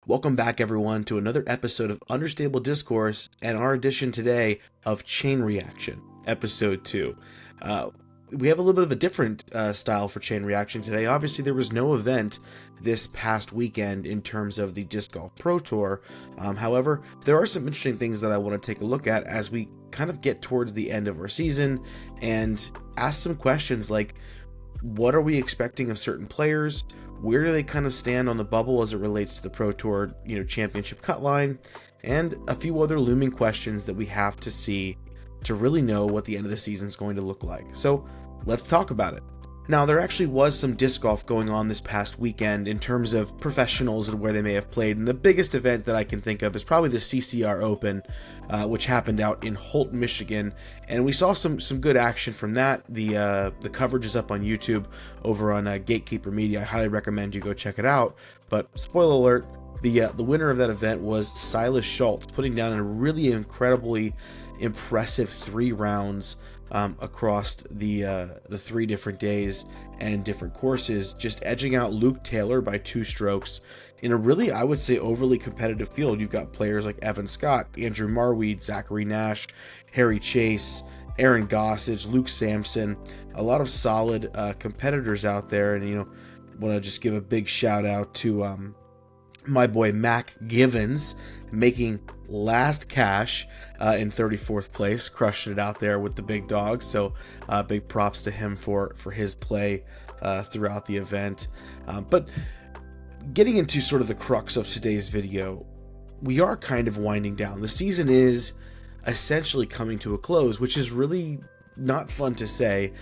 Welcome back, everyone, to another episode of Understable Discourse and our edition today of Chain Reaction, Episode 2. We have a little bit of a different style for Chain Reaction today. Obviously, there was no event this past weekend in terms of the Disc Golf Pro Tour. However, there are some interesting things that I want to take a look at as we kind of get towards the end of our season and ask some questions like, what are we expecting of certain players? Where do they kind of stand on the bubble as it relates to the Pro Tour, championship cut line, and a few other looming questions that we have to see to really know what the end of the season is going to look like. So let's talk about it. Now, there actually was some disc golf going on this past weekend in terms of professionals and where they may have played, and the biggest event that I can think of is probably the CCR Open, which happened out in Holt, Michigan, and we saw some good action from that. The coverage is up on YouTube over on Gatekeeper Media. I highly recommend you go check it out. But spoiler alert, the winner of that event was Silas Schultz, putting down a really incredibly impressive 3 rounds across the 3 different days and different courses, just edging out Luke Taylor by 2 strokes in a really, I would say, overly competitive field. You've got players like Evan Scott, Andrew Marweed, Zachary Nash, Harry Chase, Aaron Gossage, Luke Sampson, a lot of solid competitors out there. And want to just give a big shout out to my boy Mac Givens, making last cash in 34th place, crushed it out there with the big dogs. So big props to him for his play throughout the event. But getting into sort of the crux of today's video, we are kind of winding down. The season is essentially coming to a close, which is really not fun to say,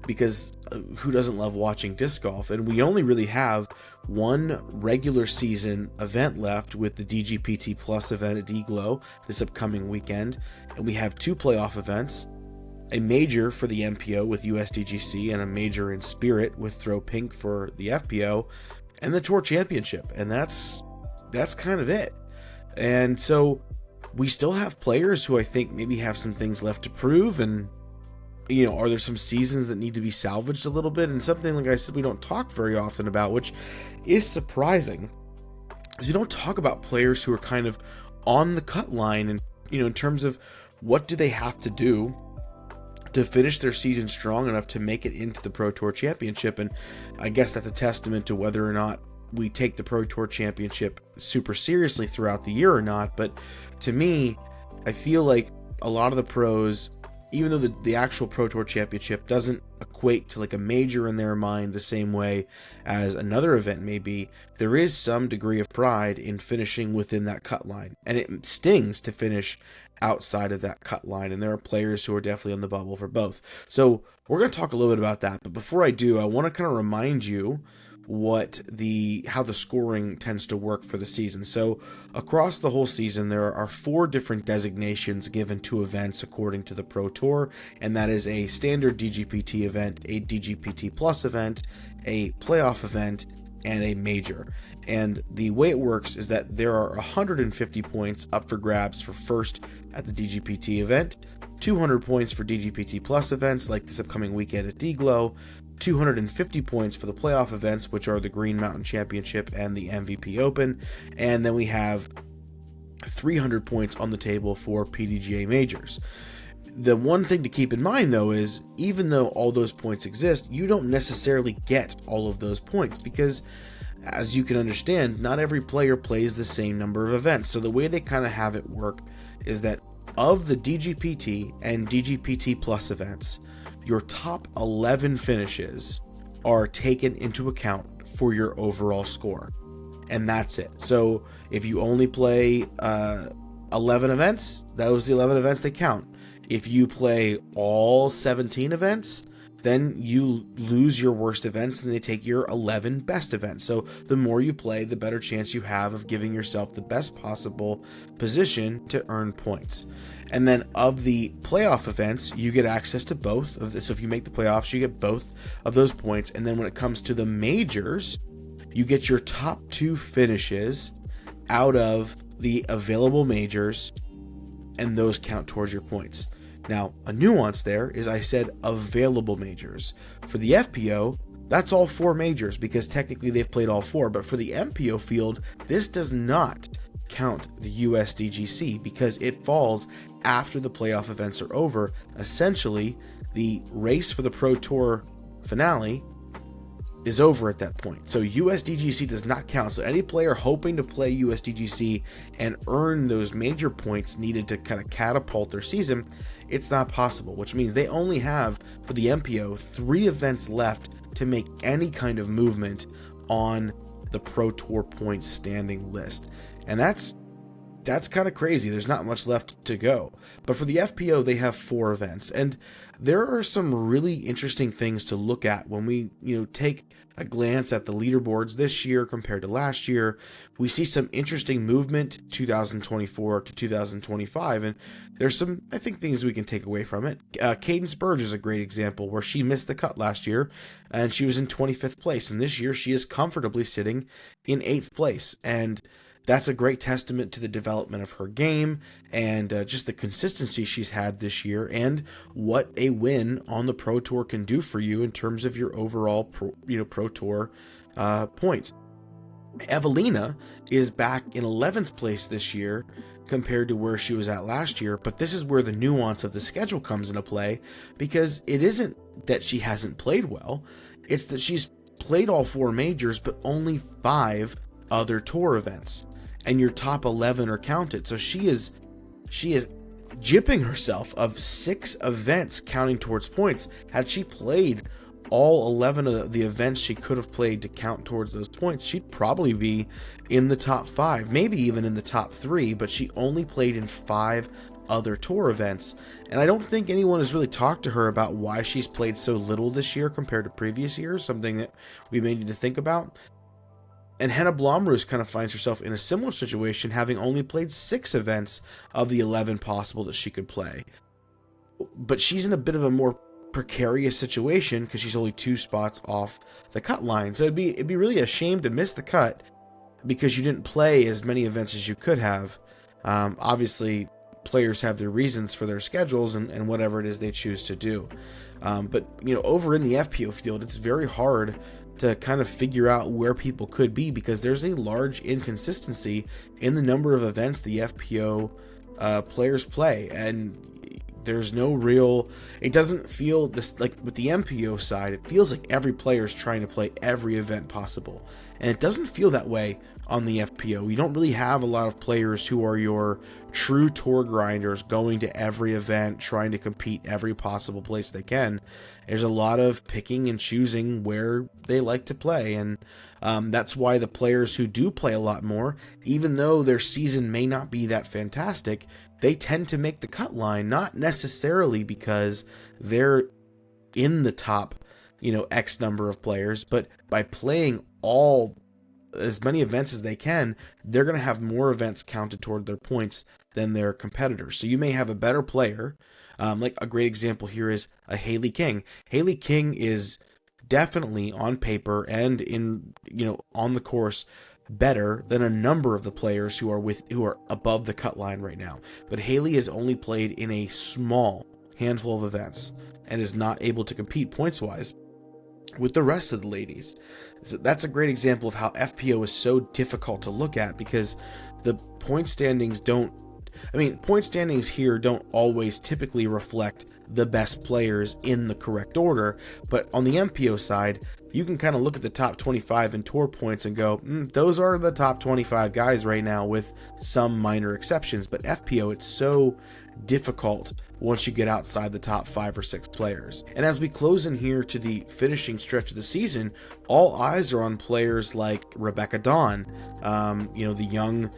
because who doesn't love watching disc golf? And we only really have one regular season event left with the DGPT Plus event at D-Glow this upcoming weekend. And we have 2 playoff events, a major for the MPO with USDGC and a major in Spirit with Throw Pink for the FPO, and the Tour Championship. And that's kind of it. And so we still have players who I think maybe have some things left to prove, and are there some seasons that need to be salvaged a little bit? And something, like I said, we don't talk very often about, which is surprising, is we don't talk about players who are kind of on the cut line, and in terms of what do they have to do to finish their season strong enough to make it into the Pro Tour Championship. And I guess that's a testament to whether or not we take the Pro Tour Championship super seriously throughout the year or not. But to me, I feel like a lot of the pros, even though the actual Pro Tour Championship doesn't equate to like a major in their mind the same way as another event may be, there is some degree of pride in finishing within that cut line. And it stings to finish outside of that cut line. And there are players who are definitely on the bubble for both. So we're going to talk a little bit about that. But before I do, I want to kind of remind you how the scoring tends to work for the season. So across the whole season, there are 4 different designations given to events according to the Pro Tour, and that is a standard DGPT event, a DGPT Plus event, a playoff event, and a major. And the way it works is that there are 150 points up for grabs for first at the DGPT event, 200 points for DGPT Plus events like this upcoming weekend at D-Glow, 250 points for the playoff events, which are the Green Mountain Championship and the MVP Open, and then we have 300 points on the table for PDGA majors. The one thing to keep in mind, though, is even though all those points exist, you don't necessarily get all of those points, because as you can understand, not every player plays the same number of events. So the way they kind of have it work is that of the DGPT and DGPT Plus events, your top 11 finishes are taken into account for your overall score. And that's it. So if you only play 11 events, those are the 11 events they count. If you play all 17 events, then you lose your worst events and they take your 11 best events. So the more you play, the better chance you have of giving yourself the best possible position to earn points. And then of the playoff events, you get access to both of this. So if you make the playoffs, you get both of those points. And then when it comes to the majors, you get your top 2 finishes out of the available majors, and those count towards your points. Now, a nuance there is I said available majors. For the FPO, That's all 4 majors because technically they've played all 4. But for the MPO field, this does not count the USDGC because it falls after the playoff events are over. Essentially, the race for the Pro Tour finale is over at that point. So USDGC does not count. So any player hoping to play USDGC and earn those major points needed to kind of catapult their season, it's not possible, which means they only have, for the MPO, 3 events left to make any kind of movement on the Pro Tour points standing list. And that's kind of crazy. There's not much left to go. But for the FPO, they have 4 events. And there are some really interesting things to look at when we, take a glance at the leaderboards this year compared to last year. We see some interesting movement 2024 to 2025. And there's some, I think, things we can take away from it. Cadence Burge is a great example where she missed the cut last year and she was in 25th place. And this year she is comfortably sitting in 8th place. And that's a great testament to the development of her game and just the consistency she's had this year and what a win on the Pro Tour can do for you in terms of your overall Pro Tour points. Evelina is back in 11th place this year compared to where she was at last year, but this is where the nuance of the schedule comes into play because it isn't that she hasn't played well, it's that she's played all 4 majors but only 5 other tour events, and your top 11 are counted. So she is gypping herself of 6 events counting towards points. Had she played all 11 of the events she could have played to count towards those points, she'd probably be in the top 5, maybe even in the top 3, but she only played in 5 other tour events. And I don't think anyone has really talked to her about why she's played so little this year compared to previous years, something that we may need to think about. And Henna Blomroos kind of finds herself in a similar situation, having only played 6 events of the 11 possible that she could play. But she's in a bit of a more precarious situation because she's only 2 spots off the cut line. So it'd be really a shame to miss the cut because you didn't play as many events as you could have. Obviously, players have their reasons for their schedules and whatever it is they choose to do. But over in the FPO field, it's very hard to kind of figure out where people could be because there's a large inconsistency in the number of events the FPO players play, and there's no real, it doesn't feel this like with the MPO side, it feels like every player is trying to play every event possible, and it doesn't feel that way on the FPO. You don't really have a lot of players who are your true tour grinders going to every event, trying to compete every possible place they can. There's a lot of picking and choosing where they like to play, and that's why the players who do play a lot more, even though their season may not be that fantastic, they tend to make the cut line, not necessarily because they're in the top, X number of players, but by playing as many events as they can, they're going to have more events counted toward their points than their competitors. So you may have a better player. Like a great example here is a Haley King. Haley King is definitely on paper and in, on the course better than a number of the players who are above the cut line right now. But Haley has only played in a small handful of events and is not able to compete points-wise with the rest of the ladies. So that's a great example of how FPO is so difficult to look at because the point standings point standings here don't always typically reflect the best players in the correct order, but on the MPO side, you can kind of look at the top 25 in tour points and go, those are the top 25 guys right now with some minor exceptions. But FPO, it's so difficult once you get outside the top 5 or 6 players. And as we close in here to the finishing stretch of the season, all eyes are on players like Rebecca Dawn, the young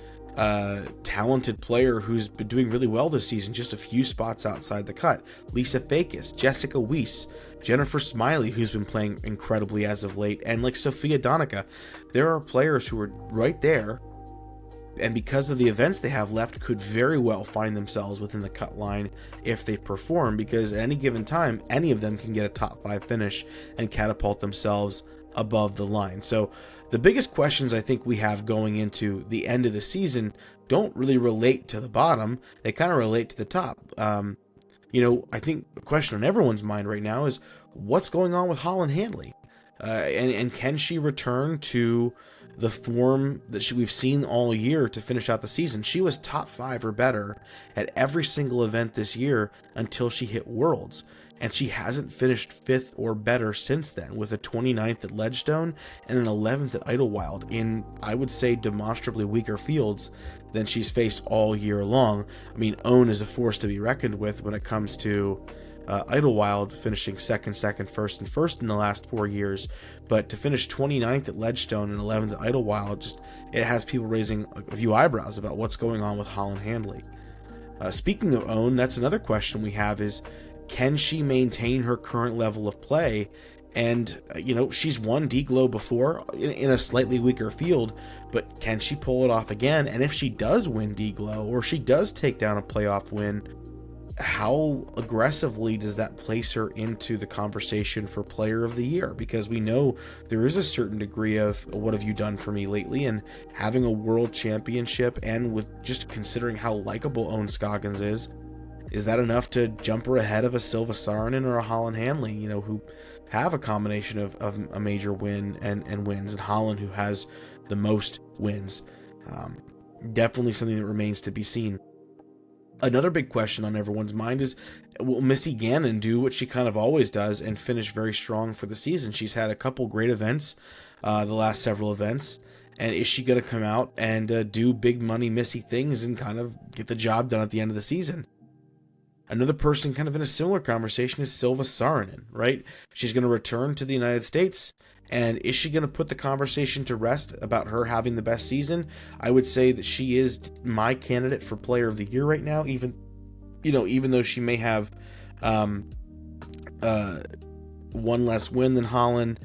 talented player who's been doing really well this season, just a few spots outside the cut. Lisa Fakis, Jessica Weiss, Jennifer Smiley, who's been playing incredibly as of late, and like Sophia Donica. There are players who are right there, and because of the events they have left, could very well find themselves within the cut line if they perform, because at any given time, any of them can get a top 5 finish and catapult themselves above the line. So the biggest questions I think we have going into the end of the season don't really relate to the bottom. They kind of relate to the top. I think the question on everyone's mind right now is what's going on with Holland Handley? And can she return to the form that we've seen all year to finish out the season? She was top 5 or better at every single event this year until she hit Worlds. And she hasn't finished 5th or better since then, with a 29th at Ledgestone and an 11th at Idlewild in, I would say, demonstrably weaker fields than she's faced all year long. I mean, Own is a force to be reckoned with when it comes to Idlewild, finishing second, first, and first in the last 4 years. But to finish 29th at Ledgestone and 11th at Idlewild, it has people raising a few eyebrows about what's going on with Holland Handley. Speaking of Own, that's another question we have is, can she maintain her current level of play? And, she's won D-Glow before in a slightly weaker field, but can she pull it off again? And if she does win D-Glow, or she does take down a playoff win, how aggressively does that place her into the conversation for Player of the Year? Because we know there is a certain degree of what have you done for me lately, and having a world championship, and with just considering how likable Own Scoggins is that enough to jump her ahead of a Silva Saarinen or a Holland Handley, who have a combination of a major win and wins, and Holland, who has the most wins? Definitely something that remains to be seen. Another big question on everyone's mind is, will Missy Gannon do what she kind of always does and finish very strong for the season? She's had a couple great events, the last several events, and is she going to come out and do big money Missy things and kind of get the job done at the end of the season? Another person kind of in a similar conversation is Silva Saarinen, right? She's going to return to the United States, and is she going to put the conversation to rest about her having the best season? I would say that she is my candidate for Player of the Year right now, even though she may have one less win than Holland.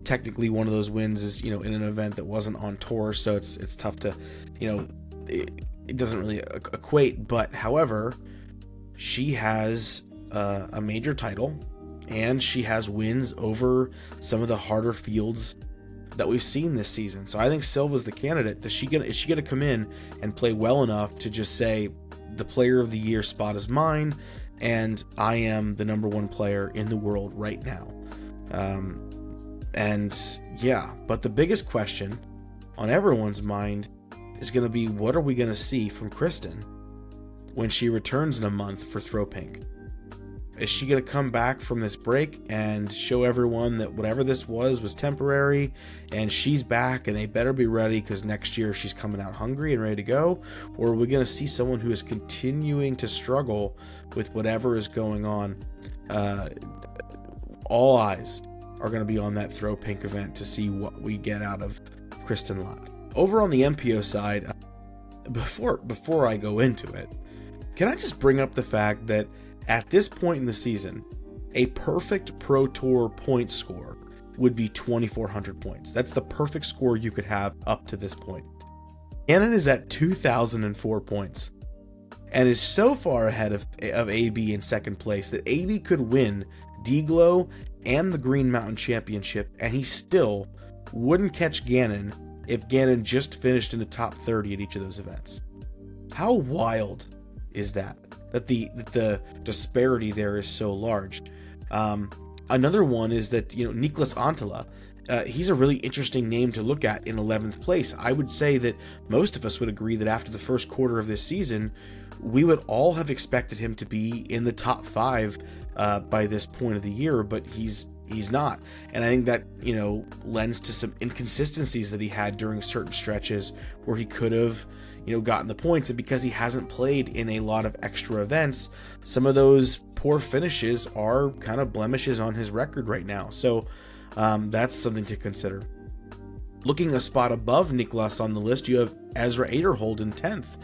Technically, one of those wins is in an event that wasn't on tour, so it's tough to it doesn't really equate. But however, she has a major title, and she has wins over some of the harder fields that we've seen this season. So I think Silva's the candidate. Is she gonna come in and play well enough to just say the Player of the Year spot is mine, and I am the number 1 player in the world right now? But the biggest question on everyone's mind is going to be, what are we going to see from Kristen when she returns in a month for Throw Pink? Is she going to come back from this break and show everyone that whatever this was temporary, and she's back and they better be ready because next year she's coming out hungry and ready to go? Or are we going to see someone who is continuing to struggle with whatever is going on? All eyes are going to be on that Throw Pink event to see what we get out of Kristen Lott. Over on the MPO side, before I go into it, can I just bring up the fact that at this point in the season, a perfect Pro Tour point score would be 2,400 points. That's the perfect score you could have up to this point. Gannon is at 2,004 points and is so far ahead of AB in second place that AB could win D-Glow and the Green Mountain Championship, and he still wouldn't catch Gannon if Gannon just finished in the top 30 at each of those events. How wild is that the disparity there is so large? Another one is that Niklas Antila, he's a really interesting name to look at in 11th place. I would say that most of us would agree that after the first quarter of this season, we would all have expected him to be in the top 5 by this point of the year, but he's not. And I think that lends to some inconsistencies that he had during certain stretches where he could have gotten the points, and because he hasn't played in a lot of extra events, some of those poor finishes are kind of blemishes on his record right now. So that's something to consider. Looking a spot above Niklas on the list, you have Ezra Aderhold in 10th.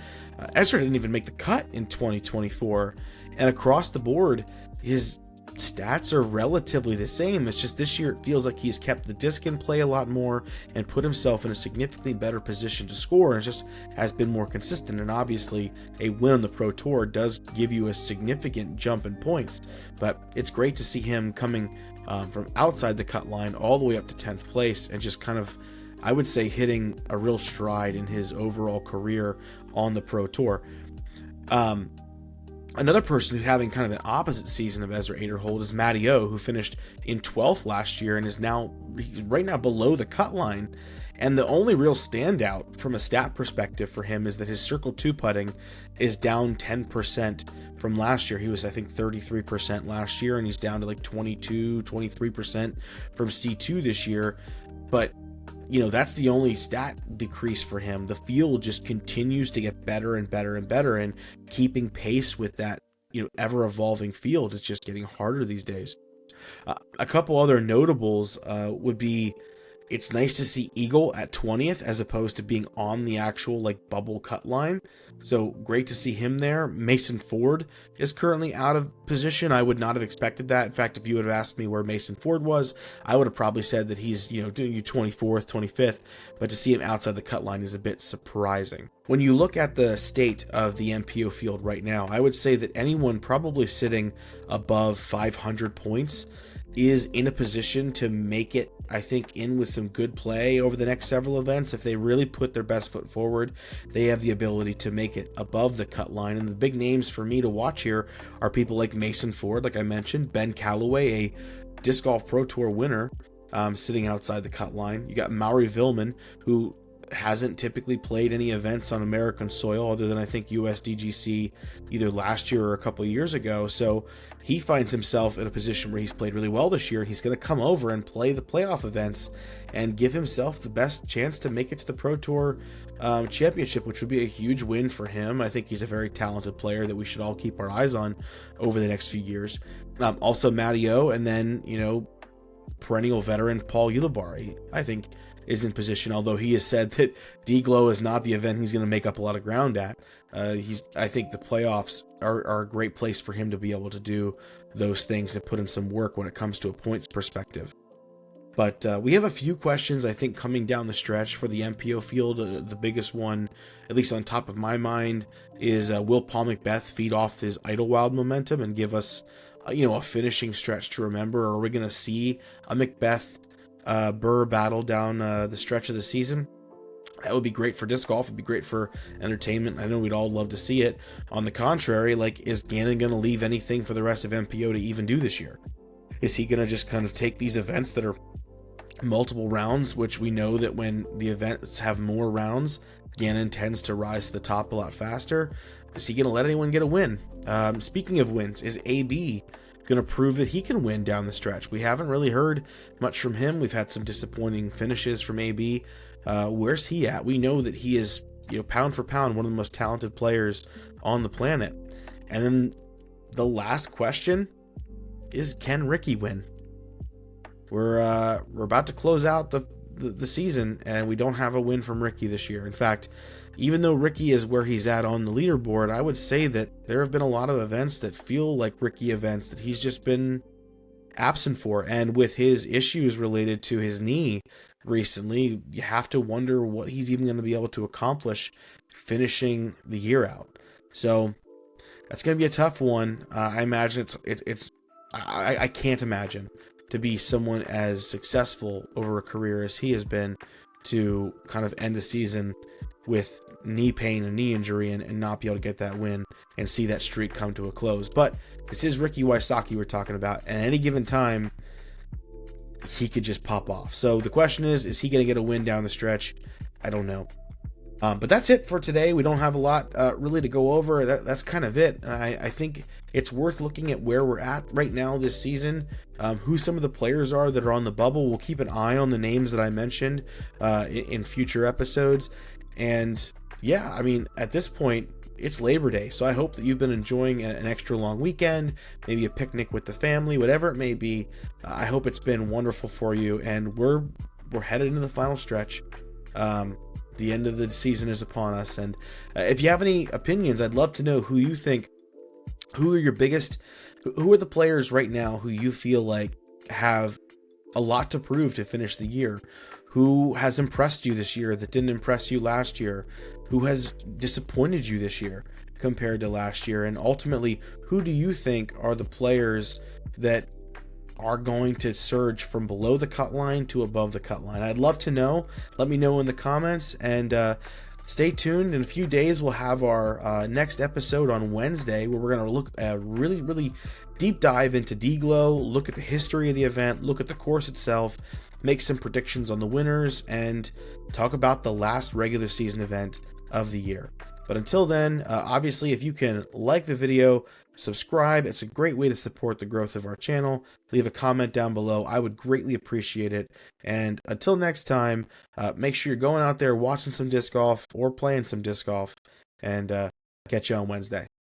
Ezra didn't even make the cut in 2024, and across the board, his stats are relatively the same. It's just this year it feels like he's kept the disc in play a lot more and put himself in a significantly better position to score, and just has been more consistent. And obviously a win on the Pro Tour does give you a significant jump in points, but it's great to see him coming from outside the cut line all the way up to 10th place and just kind of, I would say, hitting a real stride in his overall career on the Pro Tour. Another person who's having kind of an opposite season of Ezra Aderhold is Matty O, who finished in 12th last year and is now right now below the cut line. And the only real standout from a stat perspective for him is that his circle 2 putting is down 10% from last year. He was, I think, 33% last year, and he's down to like 22, 23% from C2 this year. But, you know, that's the only stat decrease for him. The field just continues to get better and better and better, and keeping pace with that, you know, ever-evolving field is just getting harder these days. A couple other notables would be, it's nice to see Eagle at 20th as opposed to being on the actual like bubble cut line. So great to see him there. Mason Ford is currently out of position. I would not have expected that. In fact, if you would have asked me where Mason Ford was, I would have probably said that he's, you know, doing you 24th, 25th, but to see him outside the cut line is a bit surprising. When you look at the state of the MPO field right now, I would say that anyone probably sitting above 500 points is in a position to make it, I think, in with some good play over the next several events. If they really put their best foot forward, they have the ability to make it above the cut line. And the big names for me to watch here are people like Mason Ford, like I mentioned, Ben Callaway, a Disc Golf Pro Tour winner, sitting outside the cut line. You got Maury Villman, who hasn't typically played any events on American soil other than I think USDGC either last year or a couple of years ago. So he finds himself in a position where he's played really well this year, and he's going to come over and play the playoff events and give himself the best chance to make it to the Pro Tour Championship, which would be a huge win for him. I think he's a very talented player that we should all keep our eyes on over the next few years. Also Matty O, and then, you know, perennial veteran Paul Ulibarri, I think, is in position, although he has said that D-Glow is not the event he's going to make up a lot of ground at. I think the playoffs are a great place for him to be able to do those things and put in some work when it comes to a points perspective. But we have a few questions, I think, coming down the stretch for the MPO field. The biggest one, at least on top of my mind, is will Paul McBeth feed off his Idlewild momentum and give us, a finishing stretch to remember? Or are we going to see a McBeth Burr battle down the stretch of the season? That would be great for disc golf. It'd be great for entertainment. I know we'd all love to see it. On the contrary, like, is Gannon going to leave anything for the rest of MPO to even do this year? Is he going to just kind of take these events that are multiple rounds, which we know that when the events have more rounds, Gannon tends to rise to the top a lot faster? Is he going to let anyone get a win? Speaking of wins, is AB going to prove that he can win down the stretch? We haven't really heard much from him. We've had some disappointing finishes from AB. Where's he at? We know that he is, pound for pound, one of the most talented players on the planet. And then the last question is, can Ricky win? We're about to close out the season, and we don't have a win from Ricky this year. In fact, even though Ricky is where he's at on the leaderboard, I would say that there have been a lot of events that feel like Ricky events that he's just been absent for. And with his issues related to his knee recently, you have to wonder what he's even going to be able to accomplish finishing the year out. So that's going to be a tough one. I imagine I can't imagine to be someone as successful over a career as he has been to kind of end a season with knee pain and knee injury and not be able to get that win and see that streak come to a close. But this is Ricky Wysocki we're talking about, and at any given time, he could just pop off. So the question is he going to get a win down the stretch? I don't know. But that's it for today. We don't have a lot really to go over. That's kind of it. I think it's worth looking at where we're at right now this season, who some of the players are that are on the bubble. We'll keep an eye on the names that I mentioned in future episodes. And yeah, I mean, at this point, it's Labor Day. So I hope that you've been enjoying an extra long weekend, maybe a picnic with the family, whatever it may be. I hope it's been wonderful for you. And we're headed into the final stretch. The end of the season is upon us, and if you have any opinions, I'd love to know who you think, who are the players right now who you feel like have a lot to prove to finish the year, who has impressed you this year that didn't impress you last year, who has disappointed you this year compared to last year, and ultimately, who do you think are the players that are going to surge from below the cut line to above the cut line? I'd love to know. Let me know in the comments, and Stay tuned. In a few days, we'll have our next episode on Wednesday, where we're going to look at really deep dive into D-Glow, look at the history of the event, look at the course itself, make some predictions on the winners, and talk about the last regular season event of the year. But until then, obviously, if you can like the video, subscribe. It's a great way to support the growth of our channel. Leave a comment down below. I would greatly appreciate it. And until next time, make sure you're going out there watching some disc golf or playing some disc golf, and catch you on Wednesday.